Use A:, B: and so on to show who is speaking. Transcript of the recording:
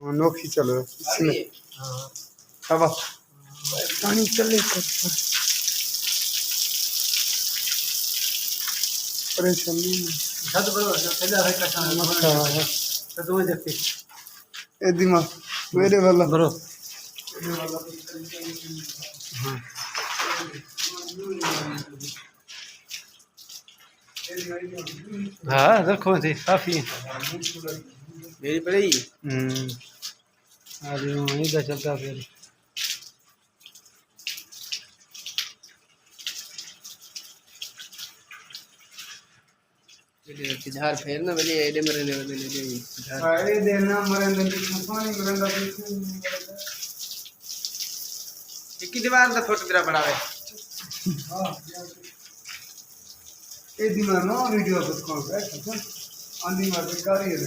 A: अनोखी चलो इसमें। हवा पानी चले परेशानी ए दिमाग मेरे वाला
B: बरो हाँ रखो थी काफी
C: मेरी पड़ी
B: अरे वहीं का चलता फिर
C: झार फेर ना बली एडे मरे ले बली झार
A: अरे देना मरेंद्र की पानी मरेंद्र
C: की दीवार का फोटोग्राफ बनावे
A: हां ए दिमाग नो वीडियो को कौन है अंधी मार के गाड़ी है